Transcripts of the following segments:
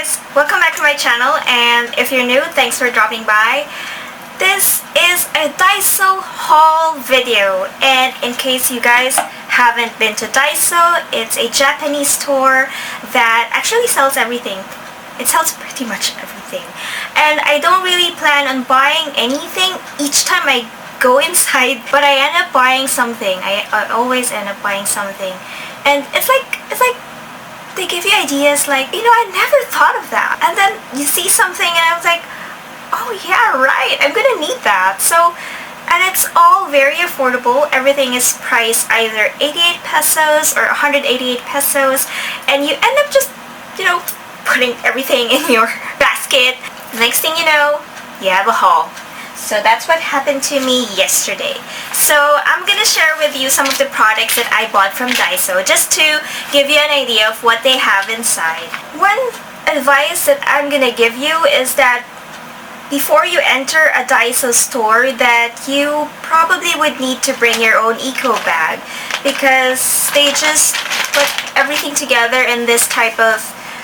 guys! Welcome back to my channel, and if you're new, thanks for dropping by. This is a Daiso haul video, and in case you guys haven't been to Daiso, it's a Japanese store that actually sells everything. It sells pretty much everything. And I don't really plan on buying anything each time I go inside, but I end up buying something. I always end up buying something. And it's like they give you ideas like, I never thought of that. And then you see something and I was like, oh yeah, right, I'm gonna need that. So, and it's all very affordable. Everything is priced either 88 pesos or 188 pesos. And you end up just, putting everything in your basket. Next thing you know, you have a haul. So that's what happened to me yesterday. So I'm gonna share with you some of the products that I bought from Daiso just to give you an idea of what they have inside. One advice that I'm gonna give you is that before you enter a Daiso store, that you probably would need to bring your own eco bag, because they just put everything together in this type of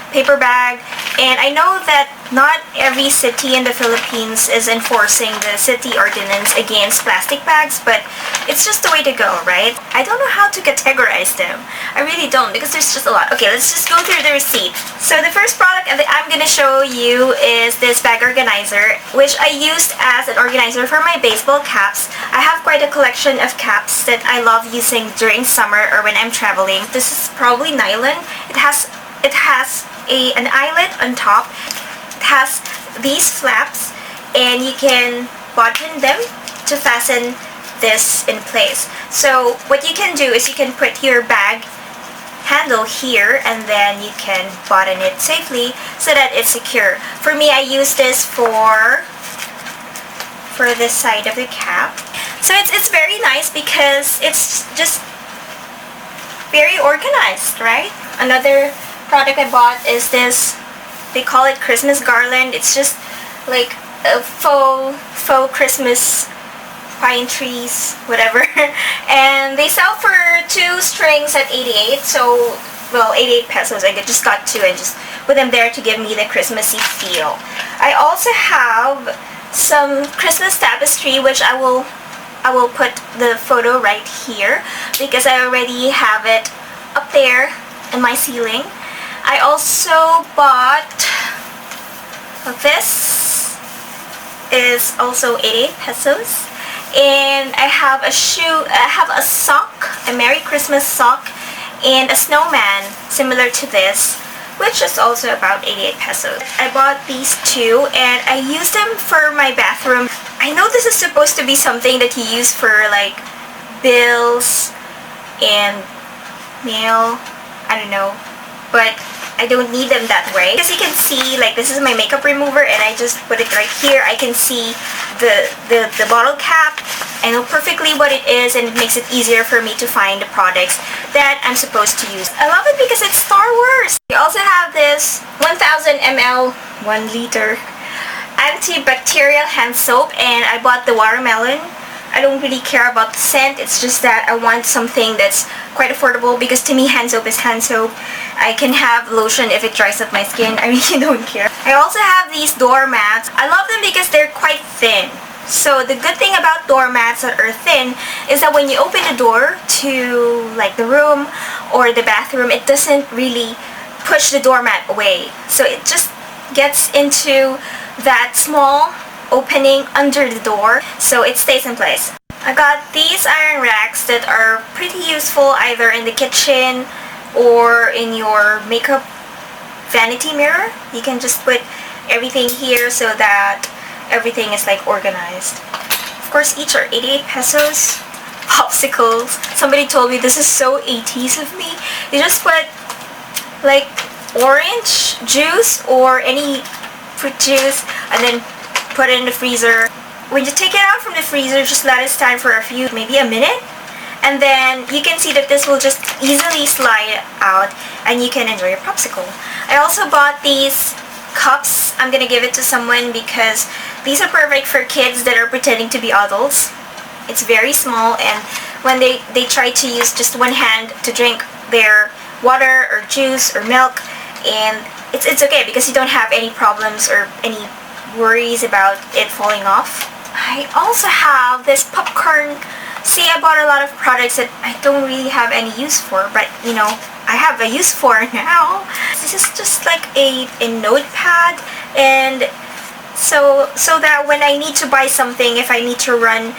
paper bag. And I know that not every city in the Philippines is enforcing the city ordinance against plastic bags, but it's just the way to go, right? I don't know how to categorize them. I really don't, because there's just a lot. Okay, let's just go through the receipt. So the first product that I'm gonna show you is this bag organizer, which I used as an organizer for my baseball caps. I have quite a collection of caps that I love using during summer or when I'm traveling. This is probably nylon. It has an eyelet on top. It has these flaps, and you can button them to fasten this in place. So what you can do is you can put your bag handle here, and then you can button it safely so that it's secure. For me, I use this for this side of the cap. So it's very nice because it's just very organized, right? Another product I bought is this, they call it Christmas garland. It's just like a faux Christmas pine trees, whatever. And they sell for 2 strings at 88, so, well, 88 pesos. I just got 2 and just put them there to give me the Christmassy feel. I also have some Christmas tapestry, which I will put the photo right here because I already have it up there in my ceiling. I also bought this, is also 88 pesos, and I have a sock, a Merry Christmas sock, and a snowman similar to this, which is also about 88 pesos. I bought these 2 and I use them for my bathroom. I know this is supposed to be something that you use for like bills and mail, I don't know, but I don't need them that way. As you can see, like, this is my makeup remover and I just put it right here. I can see the bottle cap. I know perfectly what it is, and it makes it easier for me to find the products that I'm supposed to use. I love it because it's Star Wars. We also have this 1000 ml, 1 liter antibacterial hand soap, and I bought the watermelon. I don't really care about the scent, it's just that I want something that's quite affordable, because to me hand soap is hand soap. I can have lotion if it dries up my skin, I really don't care. I also have these doormats. I love them because they're quite thin. So the good thing about doormats that are thin is that when you open the door to like the room or the bathroom, it doesn't really push the doormat away. So it just gets into that small opening under the door, so it stays in place. I got these iron racks that are pretty useful either in the kitchen or in your makeup vanity mirror. You can just put everything here so that everything is like organized. Of course, each are 88 pesos. Popsicles. Somebody told me this is so 80s of me. You just put like orange juice or any fruit juice and then put it in the freezer. When you take it out from the freezer, just let it stand for maybe a minute, and then you can see that this will just easily slide out and you can enjoy your popsicle. I also bought these cups. I'm gonna give it to someone because these are perfect for kids that are pretending to be adults. It's very small, and when they try to use just one hand to drink their water or juice or milk, and it's okay because you don't have any problems or any worries about it falling off. I also have this popcorn. See, I bought a lot of products that I don't really have any use for, but you know, I have a use for now. This is just like a notepad, and so that when I need to buy something, if I need to run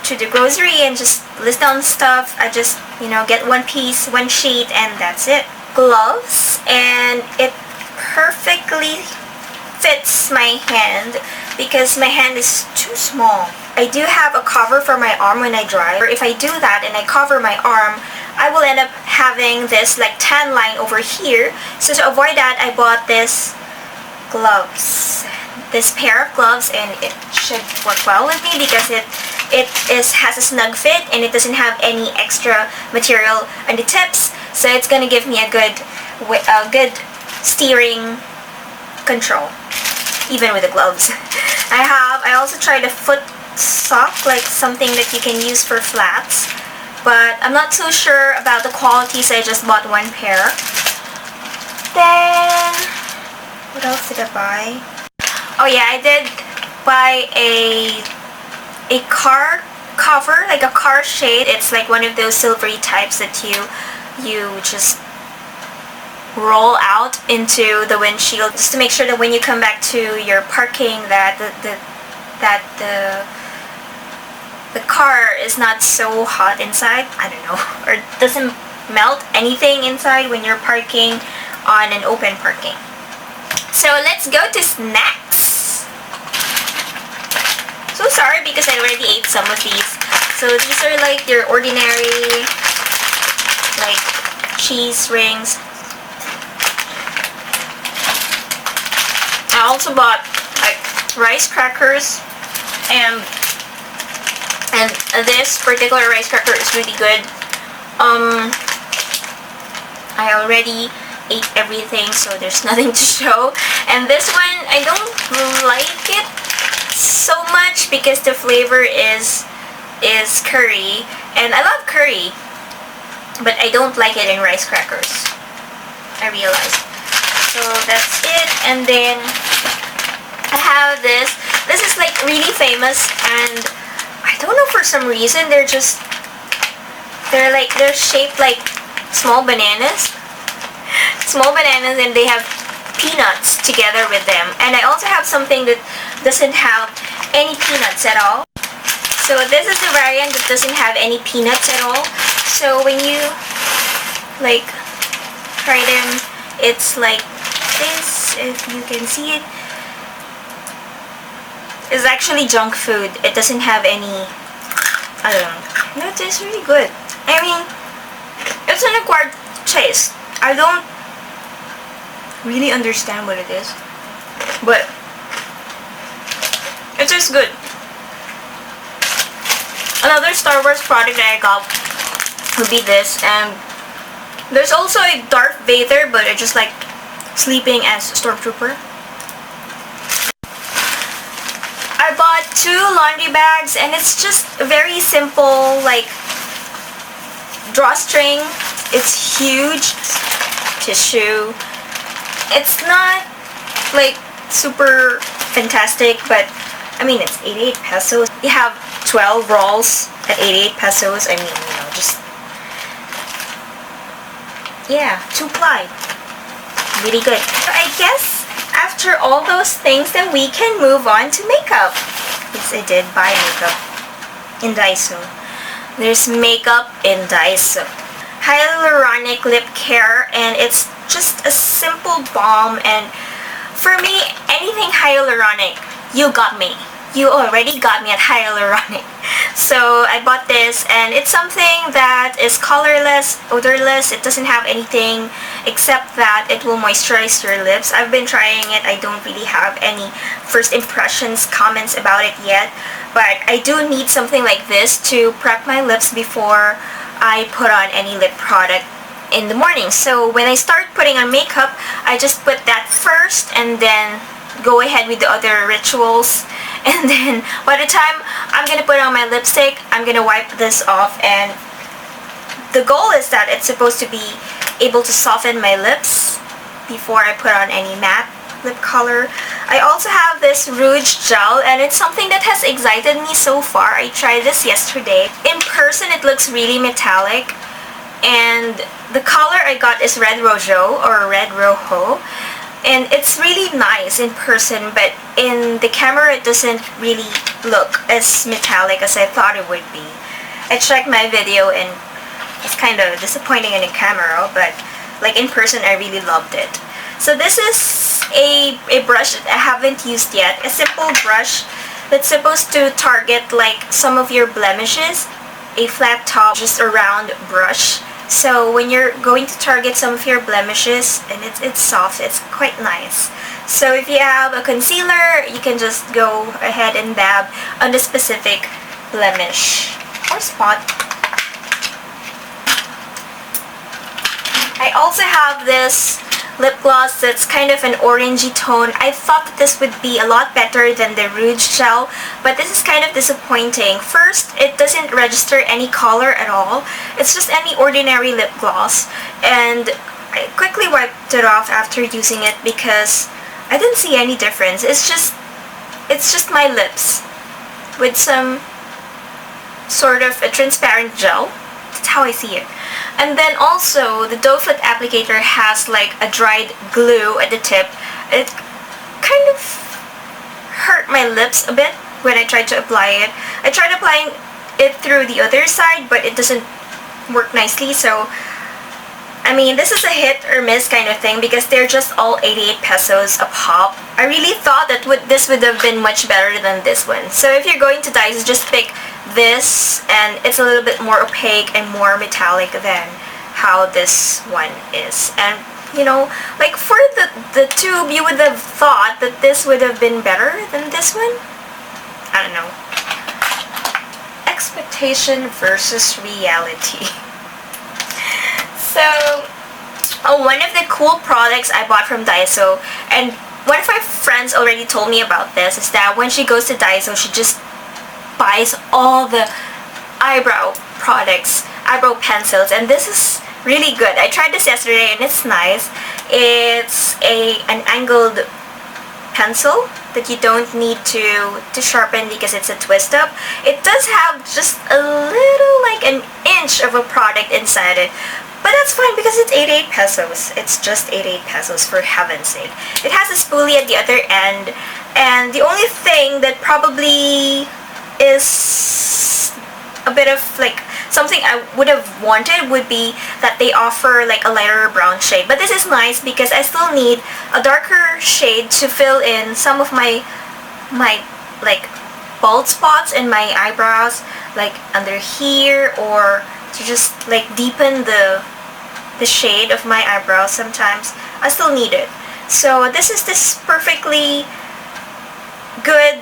to the grocery and just list down stuff, I just, you know, get one piece, one sheet, and that's it. Gloves, and it perfectly fits my hand because my hand is too small. I do have a cover for my arm when I drive. If I do that and I cover my arm, I will end up having this like tan line over here. So to avoid that, I bought this pair of gloves, and it should work well with me because it has a snug fit and it doesn't have any extra material on the tips. So it's gonna give me a good steering control, even with the gloves. I also tried a foot sock, like something that you can use for flats, but I'm not so sure about the quality, so I just bought one pair. Then what else did I buy? Oh yeah, I did buy a car cover, like a car shade. It's like one of those silvery types that you just roll out into the windshield, just to make sure that when you come back to your parking that the car is not so hot inside, I don't know, or doesn't melt anything inside when you're parking on an open parking. So let's go to snacks. So sorry because I already ate some of these. So these are like your ordinary like cheese rings. I also bought like rice crackers, and this particular rice cracker is really good. I already ate everything, so there's nothing to show. And this one, I don't like it so much because the flavor is curry, and I love curry, but I don't like it in rice crackers, I realized. So that's it. And then I have this. This is like really famous, and I don't know, for some reason they're shaped like small bananas, and they have peanuts together with them. And I also have something that doesn't have any peanuts at all. So this is the variant that doesn't have any peanuts at all. So when you like try them, it's like this, if you can see it. It's actually junk food. It doesn't have any, I don't know. No, it tastes really good. I mean, it's an acquired taste. I don't really understand what it is, but it tastes good. Another Star Wars product that I got would be this, and there's also a Darth Vader, but I just like sleeping as a stormtrooper. I bought 2 laundry bags, and it's just a very simple like drawstring. It's huge. Tissue. It's not like super fantastic, but I mean, it's 88 pesos. You have 12 rolls at 88 pesos. I mean, you know, just, yeah, 2-ply. Really good. So I guess after all those things, then we can move on to makeup. Yes, I did buy makeup in Daiso. There's makeup in Daiso. Hyaluronic lip care, and it's just a simple balm. And for me, anything hyaluronic, you got me. You already got me at hyaluronic. So I bought this, and it's something that is colorless, odorless. It doesn't have anything except that it will moisturize your lips. I've been trying it. I don't really have any first impressions, comments about it yet, but I do need something like this to prep my lips before I put on any lip product in the morning. So when I start putting on makeup, I just put that first and then go ahead with the other rituals. And then by the time I'm gonna put on my lipstick, I'm gonna wipe this off, and the goal is that it's supposed to be able to soften my lips before I put on any matte lip color. I also have this Rouge gel, and it's something that has excited me so far. I tried this yesterday. In person, it looks really metallic, and the color I got is Red Rojo or Red Rojo, and it's really nice in person, but in the camera it doesn't really look as metallic as I thought it would be. I checked my video and it's kind of disappointing in the camera, but like in person I really loved it. So this is a brush that I haven't used yet. A simple brush that's supposed to target like some of your blemishes. A flat top, just a round brush. So when you're going to target some of your blemishes, and it's soft, it's quite nice. So if you have a concealer, you can just go ahead and dab on the specific blemish or spot. I also have this lip gloss that's kind of an orangey tone. I thought that this would be a lot better than the Rouge gel, but this is kind of disappointing. First, it doesn't register any color at all. It's just any ordinary lip gloss, and I quickly wiped it off after using it because I didn't see any difference. It's just my lips with some sort of a transparent gel. That's how I see it. And then also, the doe foot applicator has like a dried glue at the tip. It kind of hurt my lips a bit when I tried to apply it. I tried applying it through the other side, but it doesn't work nicely. So, I mean, this is a hit or miss kind of thing because they're just all 88 pesos a pop. I really thought that this would have been much better than this one. So if you're going to Daiso, just pick this, and it's a little bit more opaque and more metallic than how this one is. And you know, like for the tube, you would have thought that this would have been better than this one. I don't know. Expectation versus reality. So one of the cool products I bought from Daiso, and one of my friends already told me about this, is that when she goes to Daiso, she just buys all the eyebrow products, eyebrow pencils, and this is really good. I tried this yesterday and it's nice. It's an angled pencil that you don't need to sharpen because it's a twist up. It does have just a little, like an inch of a product inside it, but that's fine because it's 88 pesos. It's just 88 pesos, for heaven's sake. It has a spoolie at the other end, and the only thing that probably is a bit of like something I would have wanted would be that they offer like a lighter brown shade. But this is nice because I still need a darker shade to fill in some of my like bald spots in my eyebrows, like under here, or to just like deepen the shade of my eyebrows. Sometimes I still need it. So this is perfectly good,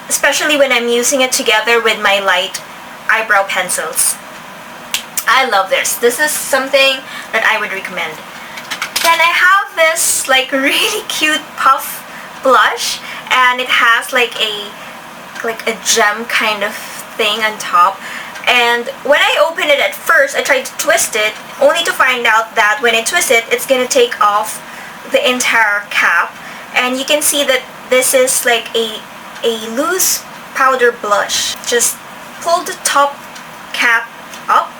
especially when I'm using it together with my light eyebrow pencils. I love this. This is something that I would recommend. Then I have this like really cute puff blush, and it has like a gem kind of thing on top. And when I opened it at first, I tried to twist it, only to find out that when I twist it, it's gonna take off the entire cap. And you can see that this is like a loose powder blush. Just pull the top cap up,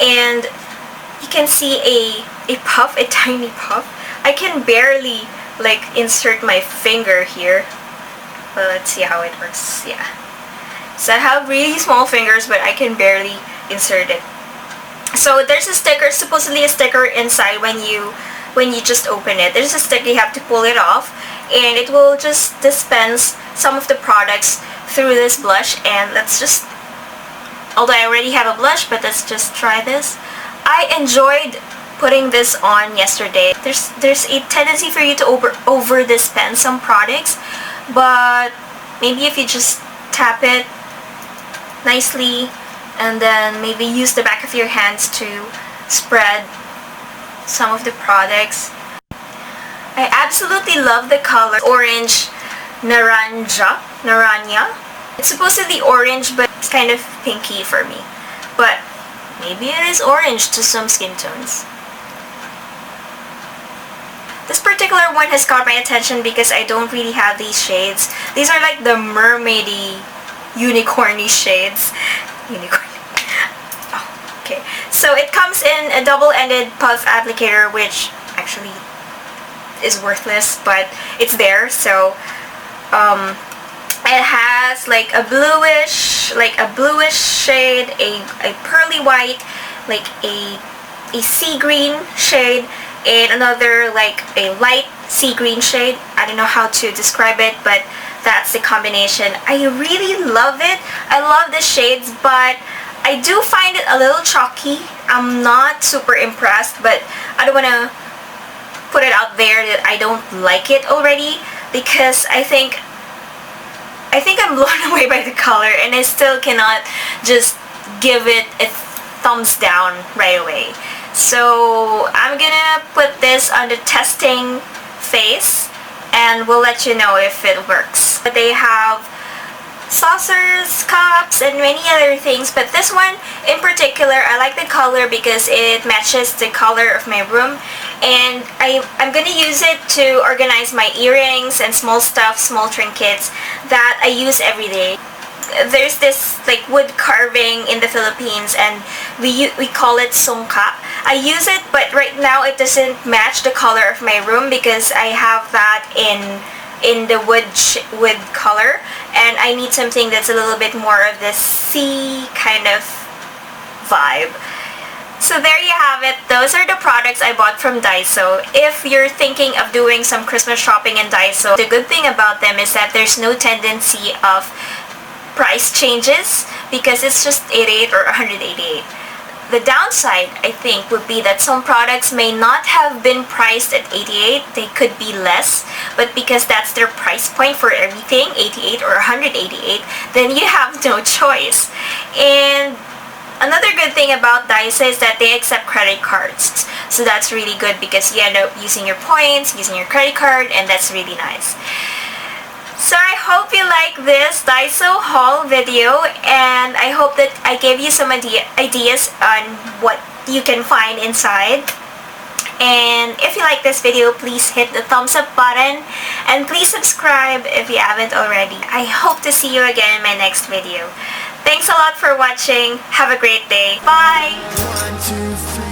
and you can see a puff, a tiny puff. I can barely like insert my finger here. Well, let's see how it works. Yeah. So I have really small fingers, but I can barely insert it. So there's a sticker, supposedly a sticker inside when you just open it. There's a sticker, you have to pull it off, and it will just dispense some of the products through this blush. And let's just, although I already have a blush, but let's just try this. I enjoyed putting this on yesterday. There's a tendency for you to over dispense some products, but maybe if you just tap it nicely and then maybe use the back of your hands to spread some of the products. I absolutely love the color orange naranja. It's supposedly orange, but it's kind of pinky for me. But maybe it is orange to some skin tones. This particular one has caught my attention because I don't really have these shades. These are like the mermaidy, unicorny shades. Unicorn. Oh, okay. So it comes in a double-ended puff applicator, which actually is worthless, but it's there. So it has like a bluish shade, a pearly white, like a sea green shade, and another like a light sea green shade. I don't know how to describe it, but that's the combination. I really love it. I love the shades, but I do find it a little chalky. I'm not super impressed, but I don't want to put it out there that I don't like it already, because I think I'm blown away by the color, and I still cannot just give it a thumbs down right away. So I'm gonna put this on the testing phase, and we'll let you know if it works. But they have saucers, cups, and many other things, but this one in particular, I like the color because it matches the color of my room, and I'm gonna use it to organize my earrings and small stuff, small trinkets that I use every day. There's this like wood carving in the Philippines, and we call it songka. I use it, but right now it doesn't match the color of my room because I have that in the wood color, and I need something that's a little bit more of this sea kind of vibe. So there you have it. Those are the products I bought from Daiso. If you're thinking of doing some Christmas shopping in Daiso, the good thing about them is that there's no tendency of price changes because it's just 88 or 188. The downside, I think, would be that some products may not have been priced at 88. They could be less, but because that's their price point for everything, 88 or 188, then you have no choice. And another good thing about Daiso is that they accept credit cards. So that's really good because you end up using your points, using your credit card, and that's really nice. So I hope you like this Daiso haul video, and I hope that I gave you some ideas on what you can find inside. And if you like this video, please hit the thumbs up button, and please subscribe if you haven't already. I hope to see you again in my next video. Thanks a lot for watching. Have a great day. Bye! 1, 2, 3.